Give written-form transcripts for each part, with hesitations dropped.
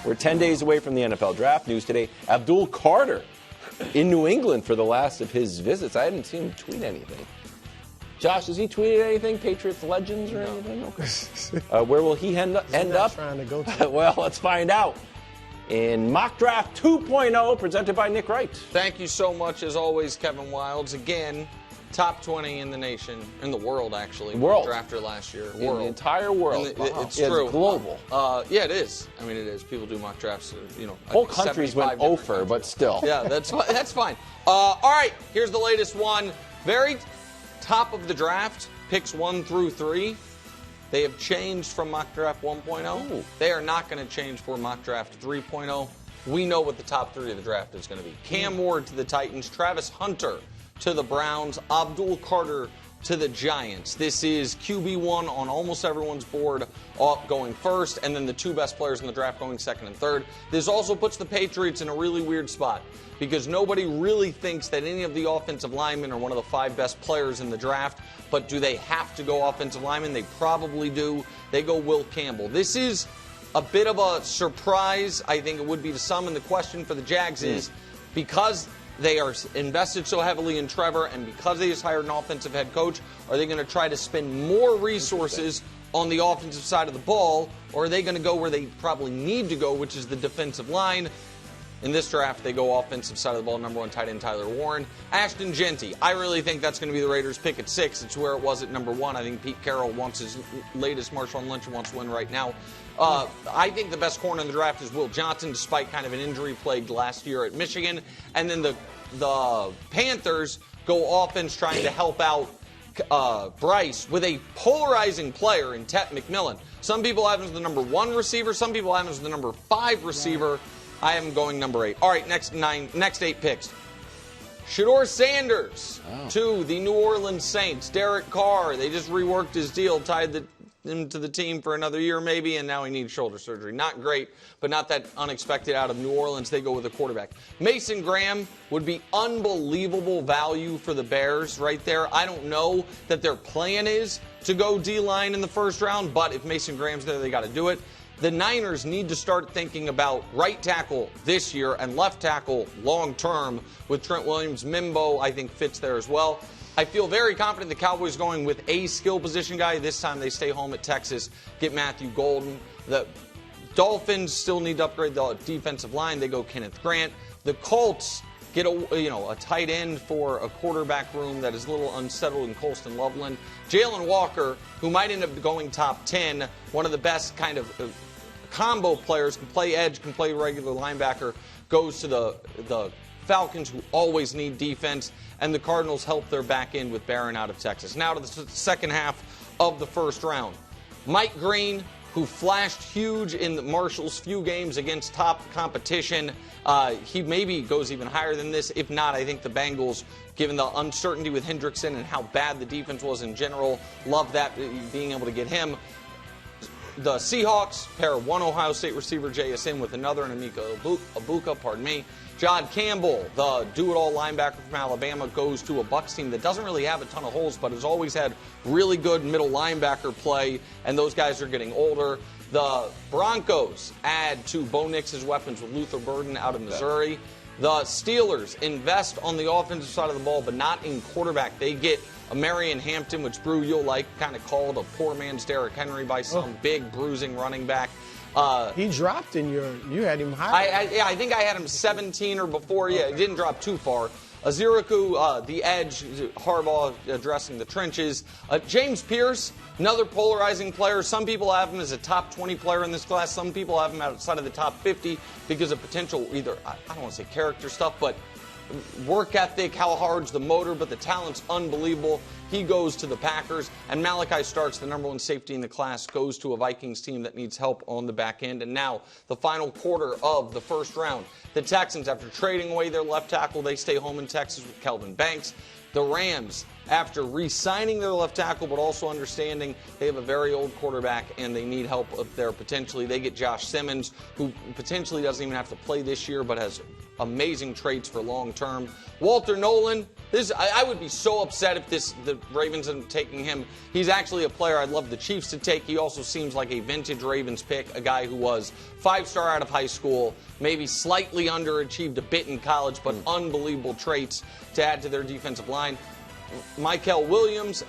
We're 10 days away from the NFL draft. News today, Abdul Carter in New England for the last of his visits. I hadn't seen him tweet anything. Josh, has he tweeted anything? Patriots legends or anything? Okay. Where will he end up? Trying to go to. Well, let's find out. In Mock Draft 2.0, presented by Nick Wright. Thank you so much, as always, Kevin Wilds. Again, top 20 in the nation, in the world, actually. World. Drafter last year. In the entire world. Wow. It's true. It's global. Yeah, it is. I mean, it is. People do mock drafts, Whole countries went over, but still. Yeah, that's fine. All right, here's the latest one. Very top of the draft, picks 1 through 3. They have changed from Mock Draft 1.0. Ooh. They are not going to change for Mock Draft 3.0. We know what the top 3 of the draft is going to be. Cam Ward to the Titans, Travis Hunter to the Browns, Abdul Carter to the Giants. This is QB1 on almost everyone's board, going first, and then the 2 best players in the draft going second and third. This also puts the Patriots in a really weird spot because nobody really thinks that any of the offensive linemen are one of the 5 best players in the draft. But do they have to go offensive linemen? They probably do. They go Will Campbell. This is a bit of a surprise, I think it would be to some, and the question for the Jags is, because they are invested so heavily in Trevor and because they just hired an offensive head coach, are they going to try to spend more resources on the offensive side of the ball, or are they going to go where they probably need to go, which is the defensive line? In this draft, they go offensive side of the ball, number 1 tight end Tyler Warren. Ashton Genty, I really think that's going to be the Raiders' pick at 6. It's where it was at number 1. I think Pete Carroll wants his latest Marshawn Lynch and wants to win right now. I think the best corner in the draft is Will Johnson, despite kind of an injury-plagued last year at Michigan. And then the Panthers go offense trying to help out Bryce with a polarizing player in Tet McMillan. Some people have him as the number 1 receiver. Some people have him as the number 5 receiver. I am going number 8. All right, next 8 picks. Shedeur Sanders to the New Orleans Saints. Derek Carr, they just reworked his deal, tied him to the team for another year maybe, and now he needs shoulder surgery. Not great, but not that unexpected out of New Orleans. They go with a quarterback. Mason Graham would be unbelievable value for the Bears right there. I don't know that their plan is to go D-line in the first round, but if Mason Graham's there, they got to do it. The Niners need to start thinking about right tackle this year and left tackle long term with Trent Williams. Mimbo, I think, fits there as well. I feel very confident the Cowboys going with a skill position guy. This time they stay home at Texas, get Matthew Golden. The Dolphins still need to upgrade the defensive line. They go Kenneth Grant. The Colts get a tight end for a quarterback room that is a little unsettled in Colston Loveland. Jalen Walker, who might end up going top 10, one of the best kind of combo players, can play edge, can play regular linebacker, goes to the Falcons, who always need defense, and the Cardinals help their back end with Barron out of Texas. Now to the second half of the first round. Mike Green, who flashed huge in the Marshall's few games against top competition. He maybe goes even higher than this. If not, I think the Bengals, given the uncertainty with Hendrickson and how bad the defense was in general, love that, being able to get him. The Seahawks pair one Ohio State receiver, JSN, with another, and Emeka Egbuka, John Campbell, the do-it-all linebacker from Alabama, goes to a Bucs team that doesn't really have a ton of holes, but has always had really good middle linebacker play, and those guys are getting older. The Broncos add to Bo Nix's weapons with Luther Burden out of Missouri. The Steelers invest on the offensive side of the ball, but not in quarterback. They get a Marion Hampton, which, Brew, you'll like, kind of called a poor man's Derrick Henry by some big bruising running back. He dropped in you had him high. I think I had him 17 or before. Yeah, it didn't drop too far. Aziriku, the edge, Harbaugh addressing the trenches. James Pierce, another polarizing player. Some people have him as a top 20 player in this class. Some people have him outside of the top 50 because of potential either, I don't want to say character stuff, but work ethic, how hard's the motor, but the talent's unbelievable. He goes to the Packers, and Malachi Starks, the number 1 safety in the class, goes to a Vikings team that needs help on the back end. And now, the final quarter of the first round. The Texans, after trading away their left tackle, they stay home in Texas with Kelvin Banks. The Rams, after re-signing their left tackle, but also understanding they have a very old quarterback and they need help up there potentially. They get Josh Simmons, who potentially doesn't even have to play this year, but has amazing traits for long term. Walter Nolan, I would be so upset if the Ravens ended up taking him. He's actually a player I'd love the Chiefs to take. He also seems like a vintage Ravens pick, a guy who was 5-star out of high school, maybe slightly underachieved a bit in college, but unbelievable traits to add to their defensive line. Michael Williams,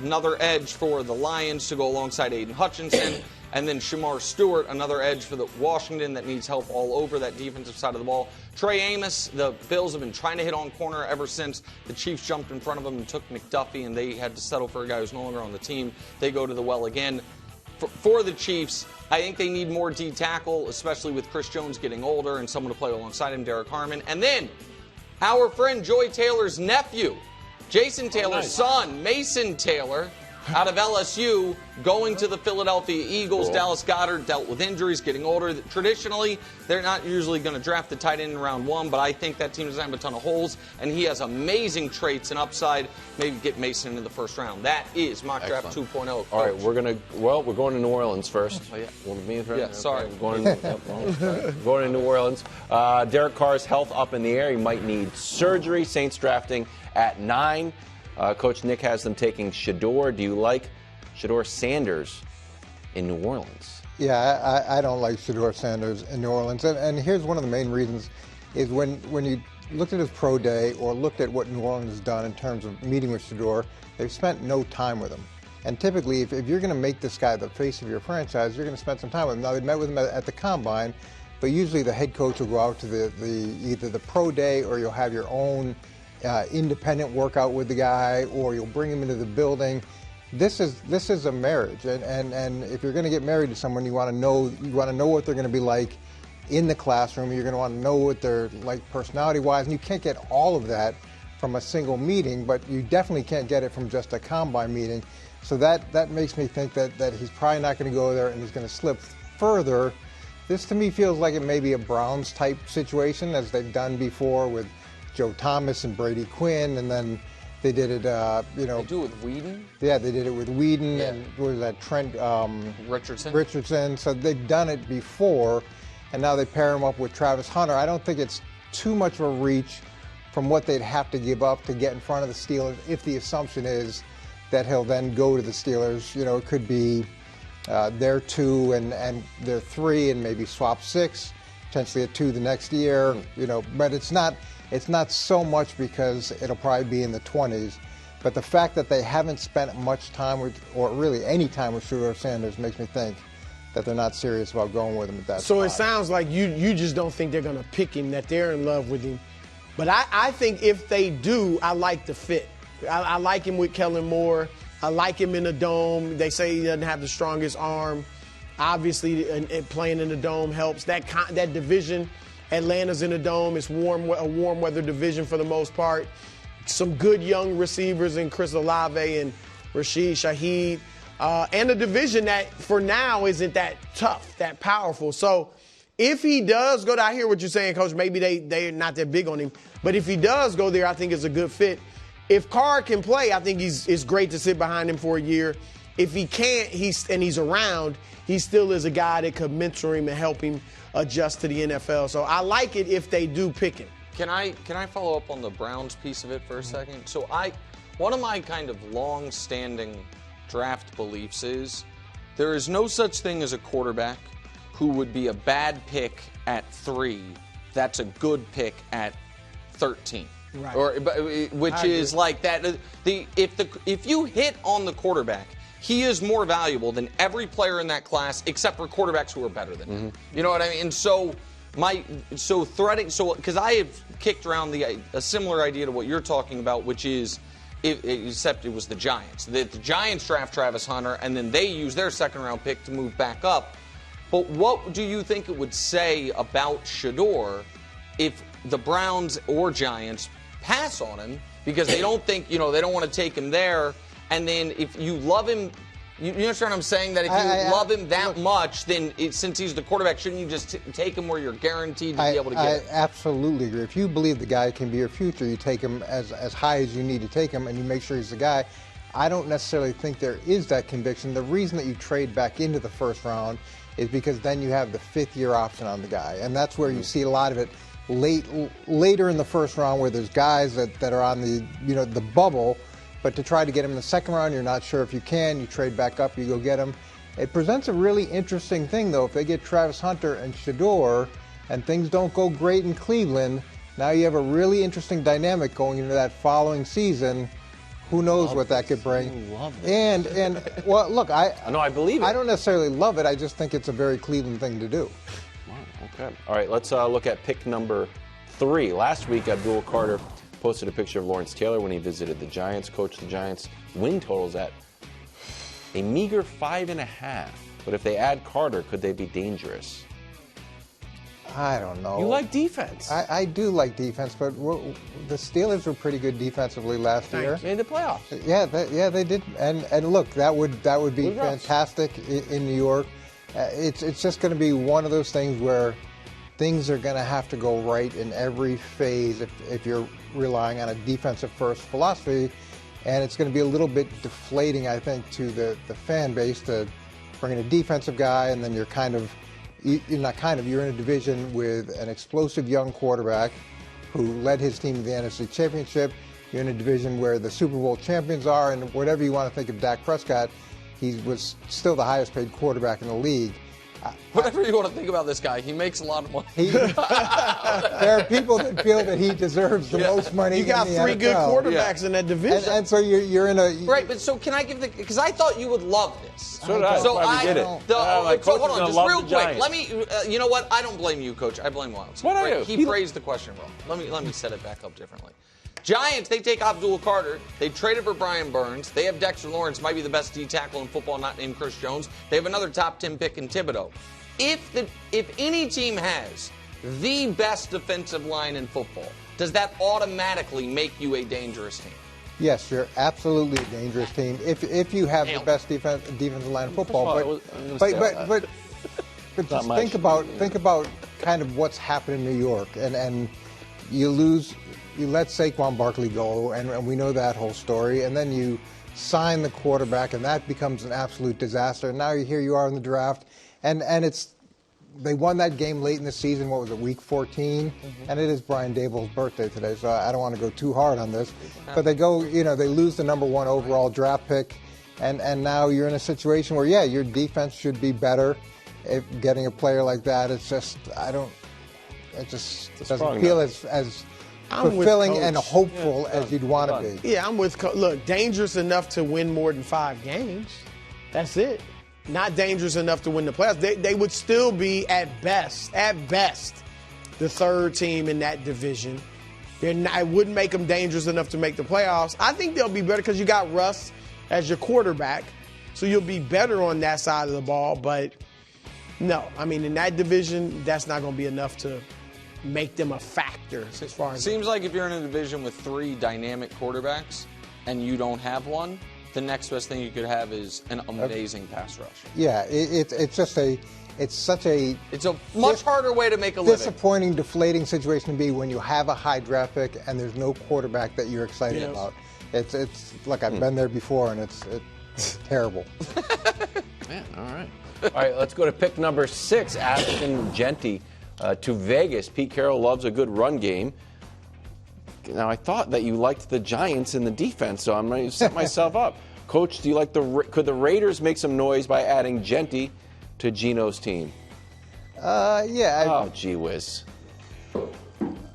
another edge for the Lions to go alongside Aiden Hutchinson. And then Shamar Stewart, another edge for the Washington that needs help all over that defensive side of the ball. Trey Amos, the Bills have been trying to hit on corner ever since the Chiefs jumped in front of them and took McDuffie, and they had to settle for a guy who's no longer on the team. They go to the well again. For the Chiefs, I think they need more D tackle, especially with Chris Jones getting older and someone to play alongside him, Derek Harmon. And then our friend Joy Taylor's nephew, Jason Taylor's son, Mason Taylor, out of LSU, going to the Philadelphia Eagles. Cool. Dallas Goedert dealt with injuries, getting older. Traditionally, they're not usually going to draft the tight end in round 1, but I think that team doesn't have a ton of holes, and he has amazing traits and upside. Maybe get Mason into the first round. That is Mock Draft 2.0. All right, we're going to New Orleans first. Oh, yeah. Want me to yeah, sorry. We're going to New Orleans. Derek Carr's health up in the air. He might need surgery. Saints drafting at 9. Coach Nick has them taking Shedeur. Do you like Shedeur Sanders in New Orleans? Yeah, I don't like Shedeur Sanders in New Orleans. And here's one of the main reasons is when you looked at his pro day or looked at what New Orleans has done in terms of meeting with Shedeur, they've spent no time with him. And typically, if you're going to make this guy the face of your franchise, you're going to spend some time with him. Now, they met with him at the Combine, but usually the head coach will go out to either the pro day or you'll have your own independent workout with the guy, or you'll bring him into the building. This is a marriage, and if you're going to get married to someone, you want to know what they're going to be like in the classroom. You're going to want to know what they're like personality-wise, and you can't get all of that from a single meeting, but you definitely can't get it from just a combine meeting. So that makes me think that he's probably not going to go there, and he's going to slip further. This to me feels like it may be a Browns type situation, as they've done before with Joe Thomas and Brady Quinn, and then they did it, They do it with Whedon? Yeah, they did it with Whedon, and what was that, Trent Richardson. So they've done it before, and now they pair him up with Travis Hunter. I don't think it's too much of a reach from what they'd have to give up to get in front of the Steelers if the assumption is that he'll then go to the Steelers. It could be their 2 and their 3 and maybe swap 6, potentially a 2 the next year, but it's not so much because it'll probably be in the 20s. But the fact that they haven't spent much time with, or really any time with Shedeur Sanders, makes me think that they're not serious about going with him at that So spot. it sounds like you just don't think they're going to pick him, that they're in love with him. But I think if they do, I like the fit. I like him with Kellen Moore. I like him in the dome. They say he doesn't have the strongest arm. Obviously, playing in the dome helps. That division, Atlanta's in the dome. It's a warm weather division for the most part. Some good young receivers in Chris Olave and Rashid Shaheed. And a division that, for now, isn't that tough, that powerful. So if he does go there, I hear what you're saying, Coach. Maybe they're not that big on him. But if he does go there, I think it's a good fit. If Carr can play, I think it's great to sit behind him for a year. If he can't, he's around, he still is a guy that could mentor him and help him adjust to the NFL. So I like it if they do pick him. Can I follow up on the Browns piece of it for a second? So one of my kind of long-standing draft beliefs is there is no such thing as a quarterback who would be a bad pick at 3 that's a good pick at 13. Right. Which is like that. If you hit on the quarterback, he is more valuable than every player in that class except for quarterbacks who are better than him. You know what I mean? And so because I have kicked around a similar idea to what you're talking about, which is except it was the Giants. The Giants draft Travis Hunter, and then they use their second-round pick to move back up. But what do you think it would say about Shedeur if the Browns or Giants pass on him because they don't think, they don't want to take him there, and then if you love him, You understand what I'm saying? That if you love him that much, then since he's the quarterback, shouldn't you just take him where you're guaranteed to be able to get it? I absolutely agree. If you believe the guy can be your future, you take him as high as you need to take him, and you make sure he's the guy. I don't necessarily think there is that conviction. The reason that you trade back into the first round is because then you have the fifth-year option on the guy, and that's where you see a lot of it later in the first round, where there's guys that are on the bubble. But to try to get him in the second round, you're not sure if you can. You trade back up, you go get him. It presents a really interesting thing, though. If they get Travis Hunter and Shedeur and things don't go great in Cleveland, now you have a really interesting dynamic going into that following season. Who knows what that could bring? And well, look, I believe it. I don't necessarily love it. I just think it's a very Cleveland thing to do. Wow, okay. All right, let's look at pick number 3. Last week, Abdul Carter posted a picture of Lawrence Taylor when he visited the Giants. Coach, the Giants win totals at a meager 5.5. But if they add Carter, could they be dangerous? I don't know. You like defense. I do like defense, but the Steelers were pretty good defensively last year. In the playoffs. Yeah, they did. And look, that would be fantastic in New York. It's just going to be one of those things where things are going to have to go right in every phase if you're relying on a defensive-first philosophy, and it's going to be a little bit deflating, I think, to the fan base to bring in a defensive guy, and then you're in a division with an explosive young quarterback who led his team to the NFC Championship. You're in a division where the Super Bowl champions are, and whatever you want to think of Dak Prescott, he was still the highest-paid quarterback in the league. Whatever you want to think about this guy, he makes a lot of money. There are people that feel that he deserves the most money. You got in the three NFL. good quarterbacks in that division. And so you're in a... Right, but so can I give because I thought you would love this. So did I. So I did it. So hold on, just real quick. Let me, you know what? I don't blame you, Coach. I blame Wiles. What are you? He phrased the question wrong. Let me set it back up differently. Giants, they take Abdul Carter. They traded for Brian Burns. They have Dexter Lawrence, might be the best D tackle in football, not named Chris Jones. They have another top 10 pick in Thibodeau. If any team has the best defensive line in football, does that automatically make you a dangerous team? Yes, you're absolutely a dangerous team if you have the best defensive line in football. But just think about kind of what's happened in New York, and you let Saquon Barkley go, and we know that whole story, and then you sign the quarterback, and that becomes an absolute disaster. And now here you are in the draft, and they won that game late in the season. What was it, week 14? And it is Brian Dable's birthday today, so I don't want to go too hard on this. But they lose the number 1 overall draft pick, and now you're in a situation where, yeah, your defense should be better. If getting a player like that, it just doesn't feel as fulfilling and hopeful as you'd want to be. Yeah, I'm with Coach. Look, dangerous enough to win more than 5 games. That's it. Not dangerous enough to win the playoffs. They would still be at best, the third team in that division. I wouldn't make them dangerous enough to make the playoffs. I think they'll be better because you got Russ as your quarterback, so you'll be better on that side of the ball. But no, I mean, in that division, that's not going to be enough to make them a factor as far as. Seems like if you're in a division with 3 dynamic quarterbacks and you don't have one, the next best thing you could have is an amazing pass rush. Yeah, it's a much harder way to make a living. Disappointing, deflating situation to be when you have a high draft pick and there's no quarterback that you're excited about. It's like I've been there before, and it's terrible. Man, all right. All right, let's go to pick number 6, Ashton Genty to Vegas. Pete Carroll loves a good run game. Now, I thought that you liked the Giants in the defense, so I'm going to set myself up. Coach, do you like could the Raiders make some noise by adding Genty to Gino's team? Yeah. Oh, gee whiz.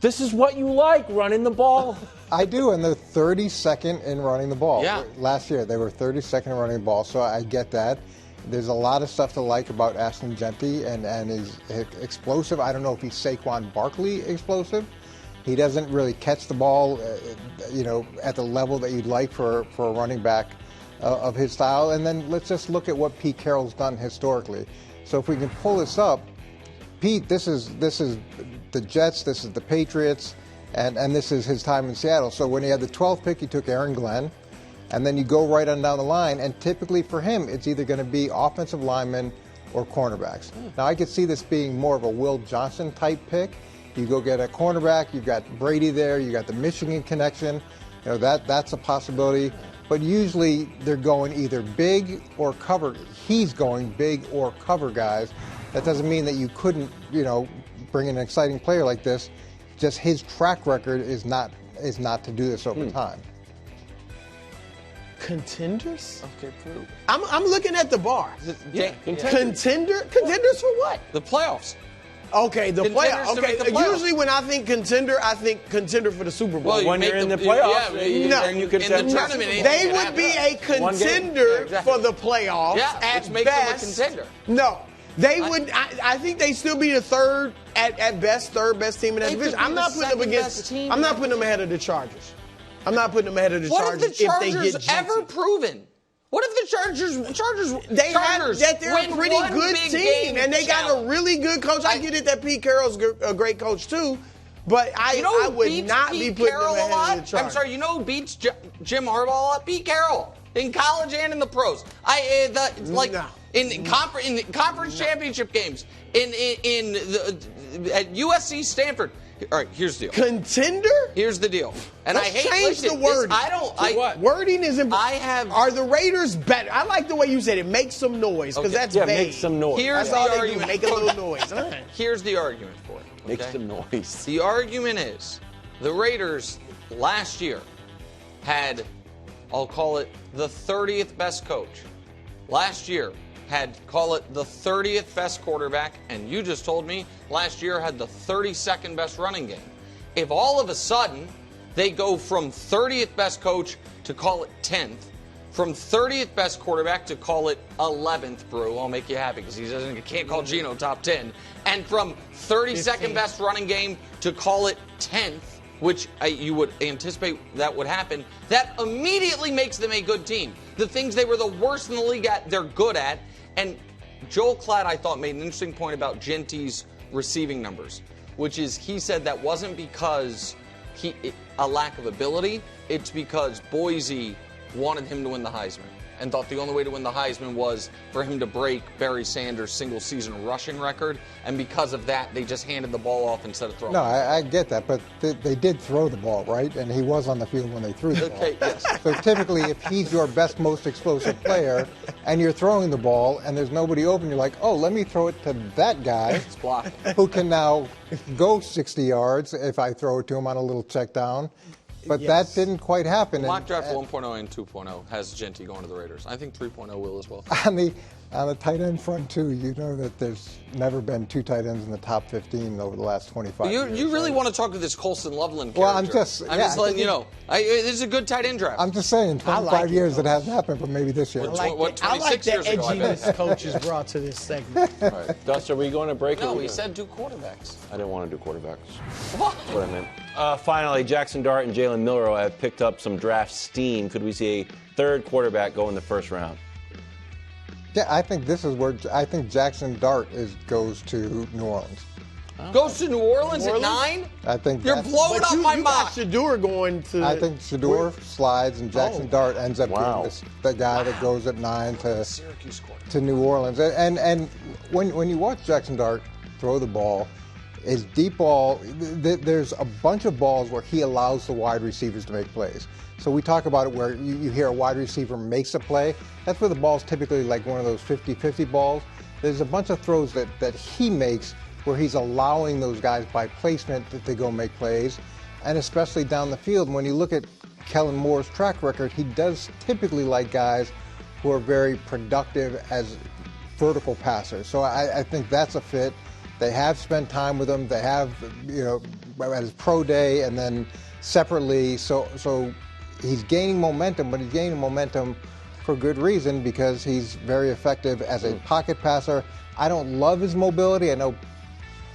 This is what you like, running the ball. I do, and they're 32nd in running the ball. Yeah. Last year, they were 32nd in running the ball, so I get that. There's a lot of stuff to like about Ashton Genty, and he's explosive. I don't know if he's Saquon Barkley explosive. He doesn't really catch the ball, at the level that you'd like for a running back of his style. And then let's just look at what Pete Carroll's done historically. So if we can pull this up, Pete, this is the Jets, this is the Patriots, and this is his time in Seattle. So when he had the 12th pick, he took Aaron Glenn. and then you go right on down the line, and typically for him, it's either going to be offensive linemen or cornerbacks. Now, I could see this being more of a Will Johnson type pick. You go get a cornerback, you've got Brady there, you got the Michigan connection. You know, that's a possibility. But usually they're going either big or cover. He's going big or cover guys. That doesn't mean that you couldn't, you know, bring in an exciting player like this. Just his track record is not to do this over time. Contenders? Okay, prove. I'm looking at the bar. Yeah. Contenders for what? The playoffs. Okay, the Contenders playoff. to Okay, make the playoffs. usually when I think contender for the Super Bowl. Well, you When make you're in the playoffs, then you in contend. the tournament, They would be a contender exactly. for the playoffs Yeah, at which makes them a best. contender. No, they would. I think they still be the third at best, third best team in that They division. could be I'm not the putting them second against. best team I'm in not that putting them ahead of the Chargers. I'm not putting them ahead of the What have Chargers the if they Chargers get ever jinxed. proven? What if the Chargers They have that they're a win pretty one good big team, game and they got a challenge? really good coach. I get it that Pete Carroll's a great coach too, but You know I who would beats not Pete be putting Carroll them a ahead lot? of the Chargers. I'm sorry, you know who beats Jim Harbaugh a lot? Pete Carroll in college and in the pros. In conference championship games, at USC, Stanford. All right, here's the deal. Contender? Here's the deal. And Let's I hate change the wording. what? Wording is important. Are the Raiders better? I like the way you said it. Make some noise, because Okay. that's Yeah, vague. make some noise. Here's That's the all they argument. do. Make a little noise. All right. Here's the argument for it. Make okay? some noise. The argument is the Raiders last year had, I'll call it, the 30th best coach. Last year had, call it, the 30th best quarterback, and you just told me last year had the 32nd best running game. If all of a sudden they go from 30th best coach to call it 10th, from 30th best quarterback to call it 11th, Brew, I'll make you happy because he can't call Geno top 10, and from 32nd best running game to call it 10th, which you would anticipate that would happen, that immediately makes them a good team. The things they were the worst in the league at, they're good at. And Joel Klatt, I thought, made an interesting point about Ginty's receiving numbers, which is he said that wasn't because a lack of ability, it's because Boise wanted him to win the Heisman and thought the only way to win the Heisman was for him to break Barry Sanders' single-season rushing record, and because of that, they just handed the ball off instead of throwing it. No, I get that, but they did throw the ball, right? And he was on the field when they threw the ball. Okay, yes. So typically, if he's your best, most explosive player, and you're throwing the ball, and there's nobody open, you're like, oh, let me throw it to that guy It's blocking. who can now go 60 yards if I throw it to him on a little check down. But Yes. that didn't quite happen. Mock draft 1.0 and 2.0 has Ginty going to the Raiders. I think 3.0 will as well. On the tight end front, too, you know that there's never been two tight ends in the top 15 over the last 25 years. You really right? want to talk to this Colson Loveland character. Well, I'm just letting you know. This is a good tight end draft. I'm just saying, 25 like it, years Coach. it hasn't happened, but maybe this year. I like What, the 26 years ago, I bet. edginess coaches brought to this segment. All right. Dust, are we going to break? No, he said do quarterbacks. I didn't want to do quarterbacks. What? That's what I meant. Finally, Jackson Dart and Jalen Milroe have picked up some draft steam. Could we see a third quarterback go in the first round? Yeah, I think this is where I think Jackson Dart goes to New Orleans. Goes to New Orleans New at Orleans? 9? I think You're that's- blowing But up you my got mind. Shador going to. I think Shador slides and Jackson Dart ends up Wow. being the guy that goes at 9 Syracuse quarterback. to New Orleans. And when you watch Jackson Dart throw the ball, his deep ball, there's a bunch of balls where he allows the wide receivers to make plays. So we talk about it where you hear a wide receiver makes a play. That's where the ball's typically like one of those 50-50 balls. There's a bunch of throws that he makes where he's allowing those guys by placement to go make plays, and especially down the field. When you look at Kellen Moore's track record, he does typically like guys who are very productive as vertical passers. So I think that's a fit. They have spent time with him. They have, at his pro day and then separately. So he's gaining momentum, but he's gaining momentum for good reason because he's very effective as a pocket passer. I don't love his mobility. I know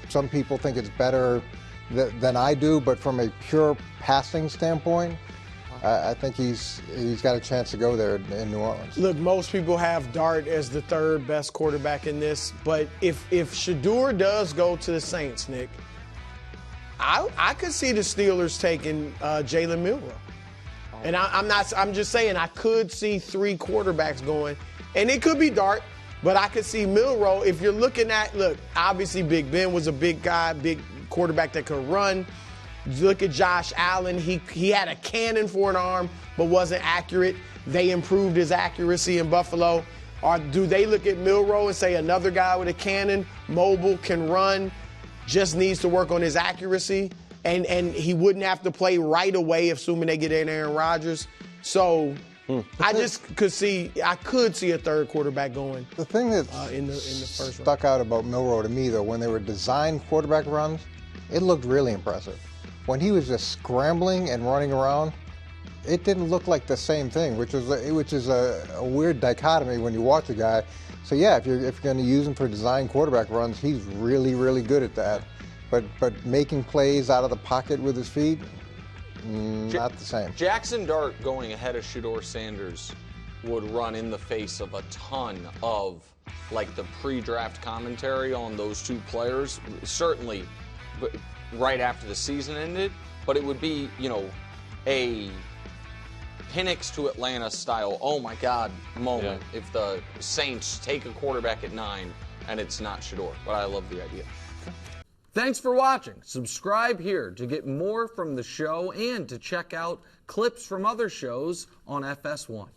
some people think it's better than I do, but from a pure passing standpoint, I think he's got a chance to go there in New Orleans. Look, most people have Dart as the third best quarterback in this, but if Shador does go to the Saints, Nick, I could see the Steelers taking Jalen Milroe. And I'm just saying I could see 3 quarterbacks going, and it could be Dart, but I could see Milroe. If you're looking at, look, obviously Big Ben was a big guy, big quarterback that could run. Look at Josh Allen. He had a cannon for an arm, but wasn't accurate. They improved his accuracy in Buffalo. Or do they look at Milroe and say another guy with a cannon, mobile, can run, just needs to work on his accuracy, and he wouldn't have to play right away, assuming they get in Aaron Rodgers. So I could see a third quarterback going. The thing that in the first stuck out about Milroe to me, though, when they were designed quarterback runs, it looked really impressive. When he was just scrambling and running around, it didn't look like the same thing, which is a weird dichotomy when you watch a guy. So yeah, if you're going to use him for design quarterback runs, he's really, really good at that. But making plays out of the pocket with his feet, not the same. Jackson Dart going ahead of Shedeur Sanders would run in the face of a ton of like the pre-draft commentary on those two players. Certainly, right after the season ended, but it would be, a Penix to Atlanta style, oh my God moment if the Saints take a quarterback at 9 and it's not Shedeur. But I love the idea. Thanks for watching. Subscribe here to get more from the show and to check out clips from other shows on FS1.